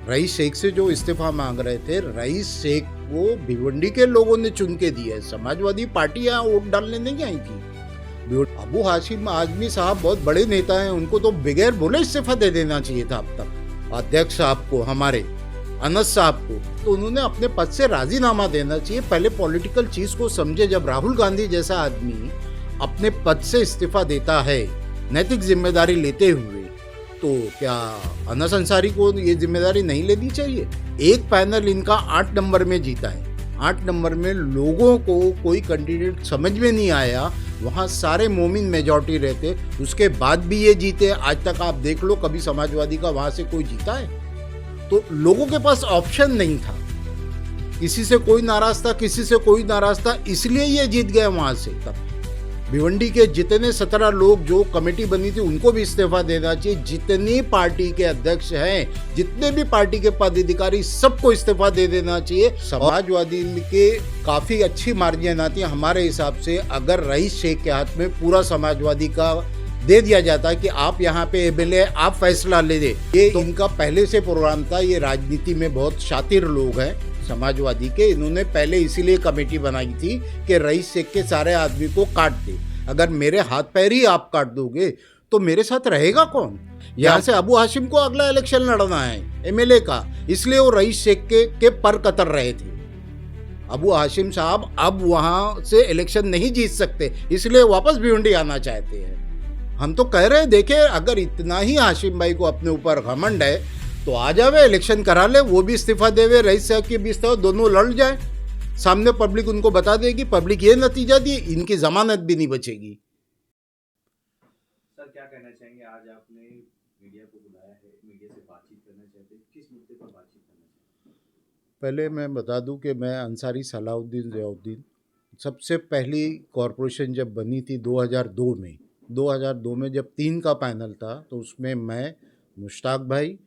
Rice Sheikh से जो इस्तीफा मांग रहे थे, रईस शेख को भिवंडी के लोगों ने चुन के दिया है। समाजवादी पार्टी यहाँ वोट डालने नहीं आई थी। अबू हाशिम आजमी साहब बहुत बड़े नेता हैं, उनको तो बगैर बोले इस्तीफा दे देना चाहिए था अब तक। अध्यक्ष साहब को, हमारे अनस साहब को, तो उन्होंने अपने पद से राजीनामा देना चाहिए। पहले पॉलिटिकल चीज को समझे। जब राहुल गांधी जैसा आदमी अपने पद से इस्तीफा देता है नैतिक जिम्मेदारी लेते हुए, तो क्या अनस अंसारी को ये जिम्मेदारी नहीं लेनी चाहिए? एक पैनल इनका 8 नंबर में जीता है। 8 नंबर में लोगों को कोई कैंडिडेट समझ में नहीं आया, वहाँ सारे मोमिन मेजॉरिटी रहते, उसके बाद भी ये जीते। आज तक आप देख लो, कभी समाजवादी का वहाँ से कोई जीता है? तो लोगों के पास ऑप्शन नहीं था। किसी से कोई नाराज था, किसी से कोई नाराज था, इसलिए ये जीत गए वहाँ से। तब भिवंडी के जितने 17 लोग जो कमेटी बनी थी उनको भी इस्तीफा देना चाहिए। जितनी पार्टी के अध्यक्ष हैं, जितने भी पार्टी के पदाधिकारी, सबको इस्तीफा दे देना चाहिए। समाजवादी के काफी अच्छी मार्जिन आती है हमारे हिसाब से। अगर रईस शेख के हाथ में पूरा समाजवादी का दे दिया जाता है कि आप यहाँ पे एमएलए, आप फैसला ले दे, ये तो इनका पहले से प्रोग्राम था। ये राजनीति में बहुत शातिर लोग हैं समाजवादी के। इन्होंने पहले इसीलिए कमेटी बनाई थी कि रईस शेख के सारे आदमी को काट दे। अगर मेरे हाथ पैर ही आप काट दोगे तो मेरे साथ रहेगा कौन? यहाँ से अबू हाशिम को अगला इलेक्शन लड़ना है एमएलए का, इसलिए वो रईस शेख के पर कतर रहे थे। अबू हाशिम साहब अब वहां से इलेक्शन नहीं जीत सकते, इसलिए वापस भिवंडी आना चाहते हैं। हम तो कह रहे हैं, देखे, अगर इतना ही हाशिम भाई को अपने ऊपर घमंड है तो आ जावे, इलेक्शन करा ले, वो भी इस्तीफा देवे, रईस साहब की भी इस्तीफा, दोनों लड़ जाए। सामने पब्लिक उनको बता देगी, पब्लिक ये नतीजा दी, इनकी जमानत भी नहीं बचेगी। सर, क्या कहना चाहेंगे? आज आपने मीडिया को बुलाया है, मीडिया से बातचीत करना चाहते हैं, किस मुद्दे पर बातचीत करना चाहते हैं? पहले मैं बता दूं कि मैं अंसारी सलाउद्दीन ज़ियाउद्दीन, सबसे पहली कॉरपोरेशन जब बनी थी 2002 में जब 3 का पैनल था, तो उसमें मैं, मुश्ताक भाई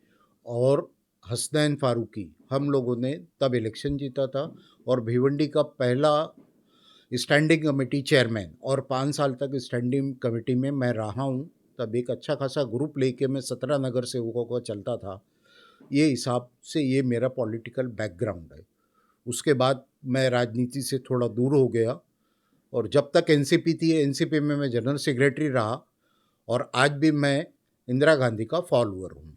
और हसनैन फारूकी, हम लोगों ने तब इलेक्शन जीता था और भिवंडी का पहला स्टैंडिंग कमेटी चेयरमैन, और 5 साल तक स्टैंडिंग कमेटी में मैं रहा हूँ। तब एक अच्छा खासा ग्रुप लेके मैं 17 नगर सेवकों को चलता था। ये हिसाब से ये मेरा पॉलिटिकल बैकग्राउंड है। उसके बाद मैं राजनीति से थोड़ा दूर हो गया, और जब तक एनसीपी थी, एनसीपी में मैं जनरल सेक्रेटरी रहा, और आज भी मैं इंदिरा गांधी का फॉलोअर हूँ।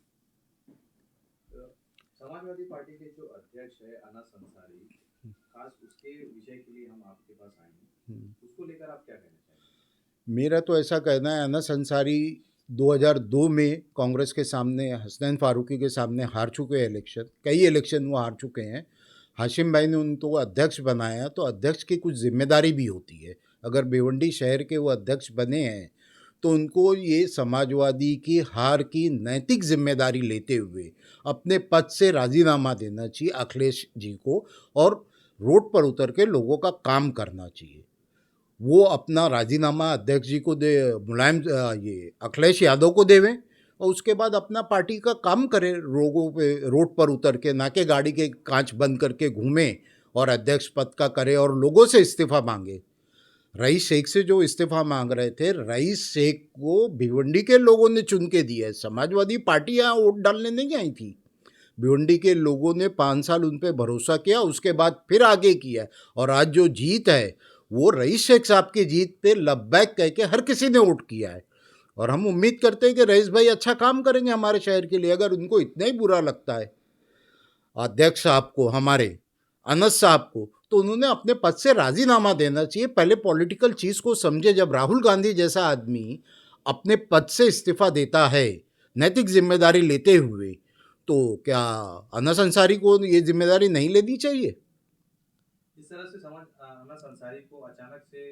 समाजवादी पार्टी के जो अध्यक्ष है अनस अंसारी, खास उसके विषय के लिए हम आपके पास आए हैं, उसको लेकर आप क्या कहना चाहेंगे? मेरा तो ऐसा कहना है, अनस अंसारी 2002 में कांग्रेस के सामने, हसनैन फारूकी के सामने हार चुके हैं इलेक्शन, कई इलेक्शन वो हार चुके हैं। हाशिम भाई ने उनको अध्यक्ष बनाया, तो अध्यक्ष की कुछ जिम्मेदारी भी होती है। अगर भिवंडी शहर के वो अध्यक्ष बने हैं तो उनको ये समाजवादी की हार की नैतिक जिम्मेदारी लेते हुए अपने पद से राजीनामा देना चाहिए अखिलेश जी को, और रोड पर उतर के लोगों का काम करना चाहिए। वो अपना राजीनामा अध्यक्ष जी को दे, ये अखिलेश यादव को देवें, और उसके बाद अपना पार्टी का काम करे, लोगों पे रोड पर उतर के, ना कि गाड़ी के कांच बंद करके घूमे और अध्यक्ष पद का करे और लोगों से इस्तीफा मांगे। रईस शेख से जो इस्तीफा मांग रहे थे, रईस शेख को भिवंडी के लोगों ने चुन के दिया है। समाजवादी पार्टी यहाँ वोट डालने नहीं आई थी। भिवंडी के लोगों ने 5 साल उन पर भरोसा किया, उसके बाद फिर आगे किया, और आज जो जीत है वो रईस शेख साहब की जीत पे लब्बैक कह के हर किसी ने वोट किया है। और हम उम्मीद करते हैं कि रईस भाई अच्छा काम करेंगे हमारे शहर के लिए। अगर उनको इतना ही बुरा लगता है अध्यक्ष साहब को, हमारे अनस साहब को, तो उन्होंने अपने पद से राजीनामा देना चाहिए। पहले पॉलिटिकल चीज को समझे। जब राहुल गांधी जैसा आदमी अपने पद से इस्तीफा देता है नैतिक जिम्मेदारी लेते हुए, तो क्या अनस अंसारी को ये जिम्मेदारी नहीं लेनी चाहिए? इस तरह से अनस अंसारी को अचानक से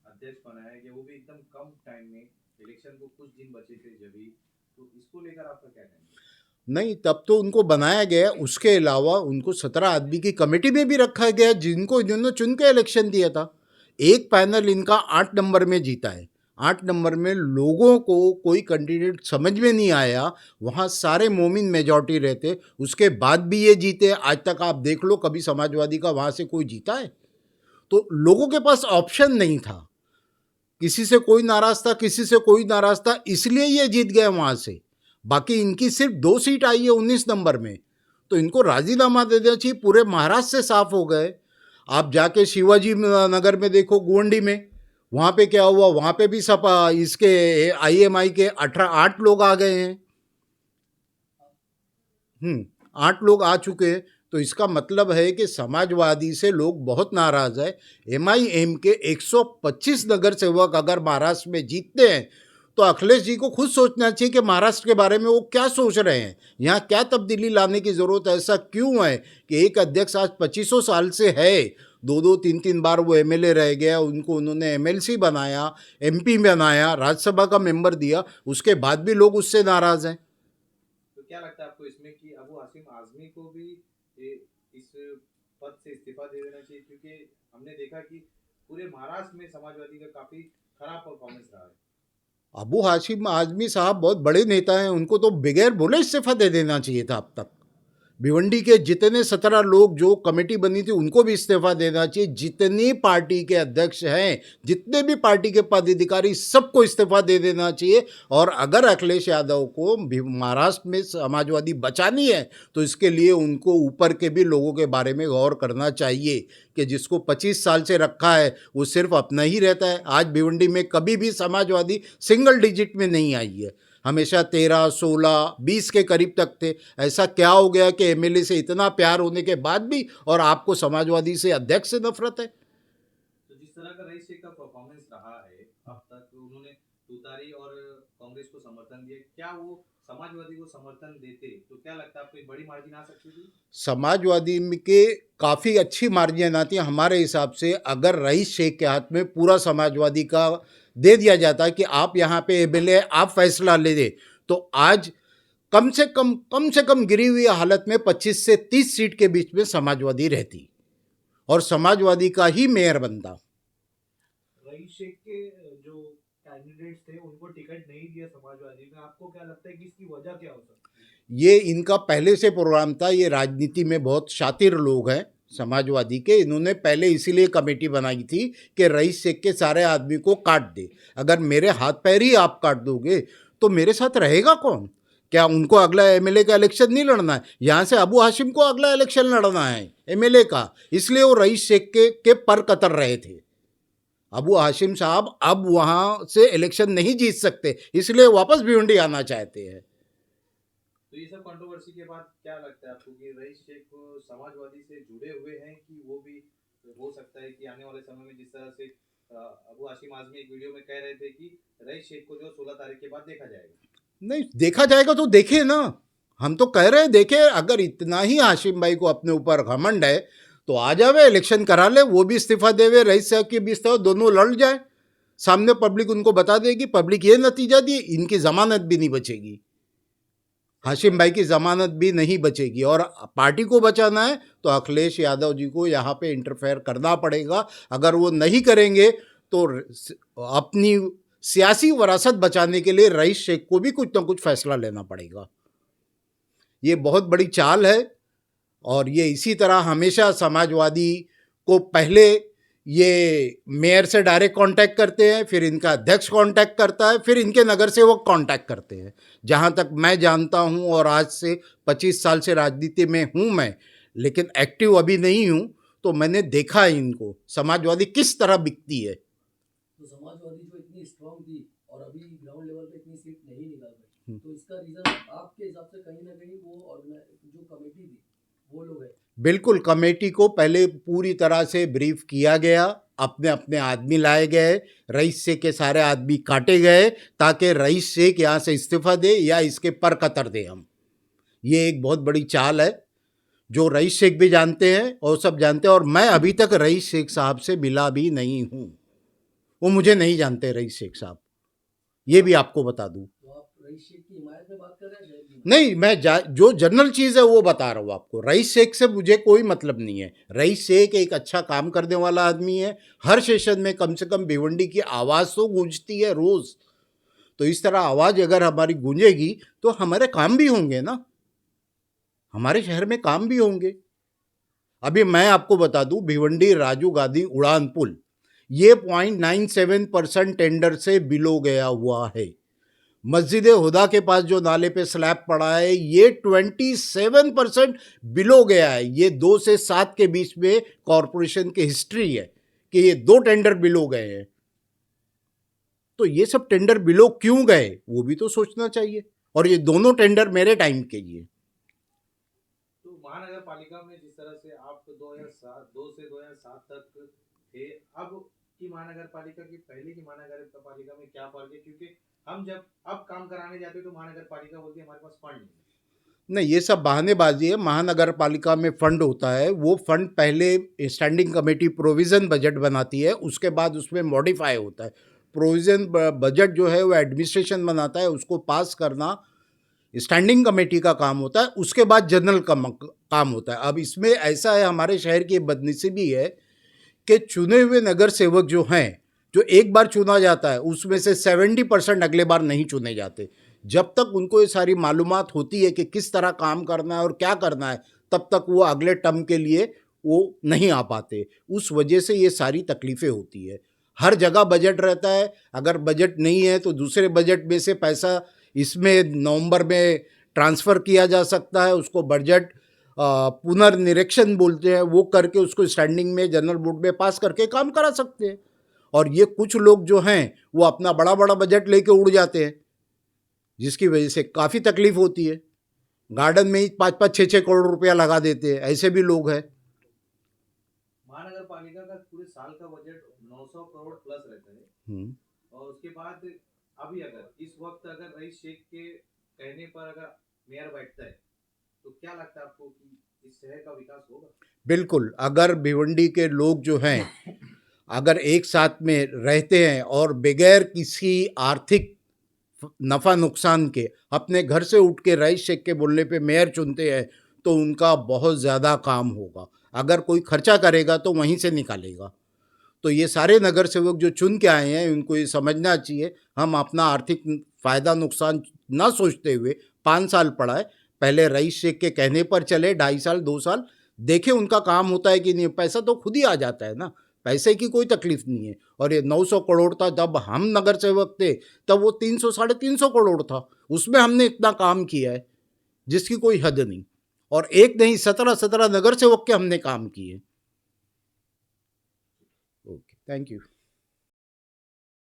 अध्यक्ष बनाया गया, वो भी एकदम कम टाइम में, इलेक्शन को कुछ दिन बचे थे जब ही, तो इसको लेकर आपका क्या कहना है? नहीं, तब तो उनको बनाया गया। उसके अलावा उनको 17 आदमी की कमेटी में भी रखा गया, जिनको इन्होंने चुन के इलेक्शन दिया था। एक पैनल इनका 8 नंबर में जीता है। 8 नंबर में लोगों को कोई कैंडिडेट समझ में नहीं आया, वहाँ सारे मोमिन मेजॉरिटी रहते, उसके बाद भी ये जीते। आज तक आप देख लो, कभी समाजवादी का वहाँ से कोई जीता है? तो लोगों के पास ऑप्शन नहीं था। किसी से कोई नाराज था, किसी से कोई नाराज था, इसलिए ये जीत गए वहाँ से। बाकी इनकी सिर्फ 2 सीट आई है 19 नंबर में। तो इनको राजीनामा दे देना चाहिए। पूरे महाराष्ट्र से साफ हो गए। आप जाके शिवाजी नगर में देखो, गोंडी में, वहाँ पे क्या हुआ, वहाँ पे भी सपा इसके आईएमआई के 8 लोग आ गए हैं। 8 लोग आ चुके हैं। तो इसका मतलब है कि समाजवादी से लोग बहुत नाराज है। एमआईएम के 125 नगर सेवक अगर महाराष्ट्र में जीतते हैं तो अखिलेश जी को खुद सोचना चाहिए कि महाराष्ट्र के बारे में वो क्या सोच रहे हैं, यहाँ क्या तब्दीली लाने की जरूरत है। ऐसा क्यों है कि एक अध्यक्ष आज 2500 साल से है, 2-2, 3-3 बार वो एमएलए रह गया, उनको उन्होंने एमएलसी बनाया, एमपी बनाया, राज्यसभा का मेंबर दिया, उसके बाद भी लोग उससे नाराज हैं। तो क्या लगता है आपको इसमें कि अबू हाशिम आजमी को भी इस पद से इस्तीफा दे देना चाहिए, क्योंकि हमने देखा कि पूरे महाराष्ट्र में समाजवादी का काफी खराब परफॉर्मेंस रहा है। अबू हाशिम आजमी साहब बहुत बड़े नेता हैं, उनको तो बगैर बोले इस्तीफा दे देना चाहिए था अब तक। भिवंडी के जितने 17 लोग जो कमेटी बनी थी उनको भी इस्तीफा देना चाहिए। जितनी पार्टी के अध्यक्ष हैं, जितने भी पार्टी के पदाधिकारी, सबको इस्तीफा दे देना चाहिए। और अगर अखिलेश यादव को महाराष्ट्र में समाजवादी बचानी है तो इसके लिए उनको ऊपर के भी लोगों के बारे में गौर करना चाहिए कि जिसको 25 साल से रखा है वो सिर्फ अपना ही रहता है। आज भिवंडी में कभी भी समाजवादी सिंगल डिजिट में नहीं आई है, हमेशा 13, 16, 20 के करीब तक थे। ऐसा क्या हो गया कि एमएलए से इतना प्यार होने के बाद भी और आपको समाजवादी से अध्यक्ष से नफरत है? तो जिस तरह का रईस शेख का परफॉर्मेंस रहा है अब तक, उन्होंने तुतारी और कांग्रेस को समर्थन दिया, क्या वो समाजवादी को समर्थन देते तो क्या लगता है आपको एक बड़ी मार्जिन आ सकती थी? समाजवादी के काफ़ी अच्छी मार्जिन आती है हमारे हिसाब से। अगर रईस शेख के हाथ में पूरा समाजवादी का दे दिया जाता है कि आप यहाँ पे एमएलए, आप फैसला ले दे, तो आज कम से कम गिरी हुई हालत में 25 से 30 सीट के बीच में समाजवादी रहती और समाजवादी का ही मेयर बनता। रईस शेख के जो कैंडिडेट्स थे उनको टिकट नहीं दिया समाजवादी में, आपको क्या लगता है कि इसकी वजह क्या हो सकती है? ये इनका पहले से प्रोग्राम था। ये राजनीति में बहुत शातिर लोग हैं समाजवादी के। इन्होंने पहले इसीलिए कमेटी बनाई थी कि रईस शेख के सारे आदमी को काट दे। अगर मेरे हाथ पैर ही आप काट दोगे तो मेरे साथ रहेगा कौन? क्या उनको अगला एमएलए का इलेक्शन नहीं लड़ना है? यहाँ से अबू हाशिम को अगला इलेक्शन लड़ना है एमएलए का, इसलिए वो रईस शेख के पर कतर रहे थे। अबू हाशिम साहब अब वहाँ से इलेक्शन नहीं जीत सकते, इसलिए वापस भिवंडी आना चाहते हैं। तो ये सब कंट्रोवर्सी के बाद क्या लगता है आपको कि रईस शेख समाजवादी से जुड़े हुए हैं, कि वो भी हो सकता है कि आने वाले समय में, जिस तरह से अबू हाशिम आजमी एक वीडियो में कह रहे थे कि रईस शेख को जो 16 तारीख के बाद देखा जाएगा? नहीं देखा जाएगा तो देखे ना, हम तो कह रहे हैं देखे। अगर इतना ही हाशिम भाई को अपने ऊपर घमंड है तो आ जावे, इलेक्शन करा ले, वो भी इस्तीफा देवे, रईस साहब की भी इस्तीफा, दोनों लड़ जाए। सामने पब्लिक उनको बता देगी, पब्लिक ये नतीजा दी, इनकी जमानत भी नहीं बचेगी, हाशिम भाई की जमानत भी नहीं बचेगी। और पार्टी को बचाना है तो अखिलेश यादव जी को यहाँ पे इंटरफेयर करना पड़ेगा। अगर वो नहीं करेंगे तो अपनी सियासी वरासत बचाने के लिए रईस शेख को भी कुछ ना कुछ फैसला लेना पड़ेगा। ये बहुत बड़ी चाल है और ये इसी तरह हमेशा समाजवादी को पहले ये मेयर से डायरेक्ट कांटेक्ट करते हैं, फिर इनका अध्यक्ष कांटेक्ट करता है, फिर इनके नगर सेवक कांटेक्ट करते हैं। जहाँ तक मैं जानता हूँ, और आज से 25 साल से राजनीति में हूँ मैं, लेकिन एक्टिव अभी नहीं हूँ, तो मैंने देखा है इनको समाजवादी किस तरह बिकती है। तो समाजवादी जो इतनी स्ट्रांग थी और अभी ग्राउंड लेवल पे इतनी सीट नहीं निकाल पाई, तो इसका रीजन आपके हिसाब से कहीं ना कहीं वो जो कमेटी थी वो लोग है? बिल्कुल, कमेटी को पहले पूरी तरह से ब्रीफ किया गया, अपने अपने आदमी लाए गए, रईस शेख के सारे आदमी काटे गए ताकि रईस शेख यहाँ से इस्तीफा दे या इसके पर कतर दे हम। ये एक बहुत बड़ी चाल है जो रईस शेख भी जानते हैं और सब जानते हैं। और मैं अभी तक रईस शेख साहब से मिला भी नहीं हूँ, वो मुझे नहीं जानते रईस शेख साहब, ये भी आपको बता दूँ। तो आप रईस शेख की हिमायत में बात कर रहे हैं? नहीं, मैं जो जनरल चीज़ है वो बता रहा हूँ आपको। रईस शेख से मुझे कोई मतलब नहीं है। रईस शेख एक अच्छा काम करने वाला आदमी है। हर सेशन में कम से कम भिवंडी की आवाज़ तो गूंजती है रोज़। तो इस तरह आवाज़ अगर हमारी गूंजेगी तो हमारे काम भी होंगे ना, हमारे शहर में काम भी होंगे। अभी मैं आपको बता दूं, भिवंडी राजीव गांधी उड़ान पुल ये 0.97% टेंडर से बिलो गया हुआ है। मस्जिद हुदा के पास जो नाले पे स्लैब पड़ा है ये 27% बिलो गया है। ये 2 से 7 के बीच में कॉरपोरेशन की हिस्ट्री है कि ये 2 टेंडर बिलो गए हैं। तो ये सब टेंडर बिलो क्यों गए वो भी तो सोचना चाहिए, और ये दोनों टेंडर मेरे टाइम के ही है। तो महानगर पालिका में जिस तरह से आप 2002 से 2007 तक थे, अब की महानगर पालिका की पहले की महानगर पालिका में क्या फर्क है? क्योंकि हम जब अब काम कराने जाते तो महानगर पालिका बोलती है हमारे पास फंड नहीं। नहीं, ये सब बहानेबाजी है। महानगर पालिका में फंड होता है, वो फंड पहले स्टैंडिंग कमेटी प्रोविज़न बजट बनाती है, उसके बाद उसमें मॉडिफाई होता है। प्रोविज़न बजट जो है वो एडमिनिस्ट्रेशन बनाता है, उसको पास करना स्टैंडिंग कमेटी का काम होता है, उसके बाद जनरल काम होता है। अब इसमें ऐसा है, हमारे शहर की बदनसीबी है कि चुने हुए नगर सेवक जो हैं, जो एक बार चुना जाता है उसमें से 70% अगले बार नहीं चुने जाते। जब तक उनको ये सारी मालूमात होती है कि किस तरह काम करना है और क्या करना है, तब तक वो अगले टर्म के लिए वो नहीं आ पाते। उस वजह से ये सारी तकलीफ़ें होती है। हर जगह बजट रहता है, अगर बजट नहीं है तो दूसरे बजट में से पैसा इसमें नवंबर में ट्रांसफ़र किया जा सकता है। उसको बजट पुनर्निरीक्षण बोलते हैं, वो करके उसको स्टैंडिंग में जनरल बोर्ड में पास करके काम करा सकते हैं। और ये कुछ लोग जो हैं वो अपना बड़ा बड़ा बजट लेके उड़ जाते हैं, जिसकी वजह से काफ़ी तकलीफ होती है। गार्डन में ही 5-5, 6-6 करोड़ रुपया लगा देते हैं, ऐसे भी लोग हैं। महानगर पालिका का पूरे साल का बजट 900 करोड़ प्लस रहता है, और उसके बाद अभी अगर इस वक्त अगर रईस शेख के कहने पर अगर मेयर बैठता है तो क्या लगता है आपको कि इस शहर का विकास होगा? बिल्कुल, अगर भिवंडी के लोग जो हैं अगर एक साथ में रहते हैं और बगैर किसी आर्थिक नफ़ा नुकसान के अपने घर से उठ के रईस शेख के बोलने पे मेयर चुनते हैं तो उनका बहुत ज़्यादा काम होगा। अगर कोई खर्चा करेगा तो वहीं से निकालेगा। तो ये सारे नगर सेवक जो चुन के आए हैं उनको ये समझना चाहिए, हम अपना आर्थिक फ़ायदा नुकसान ना सोचते हुए 5 साल पड़ा है, पहले रईस शेख के कहने पर चले 2.5 साल 2 साल देखें उनका काम होता है कि नहीं। पैसा तो खुद ही आ जाता है ना, पैसे की कोई तकलीफ नहीं है। और ये 900 करोड़ था जब हम नगर सेवक थे, तब वो 300 साढ़े 300 करोड़ था, उसमें हमने इतना काम किया है जिसकी कोई हद नहीं। और एक नहीं 17 नगर सेवक के हमने काम किए। Okay, thank you.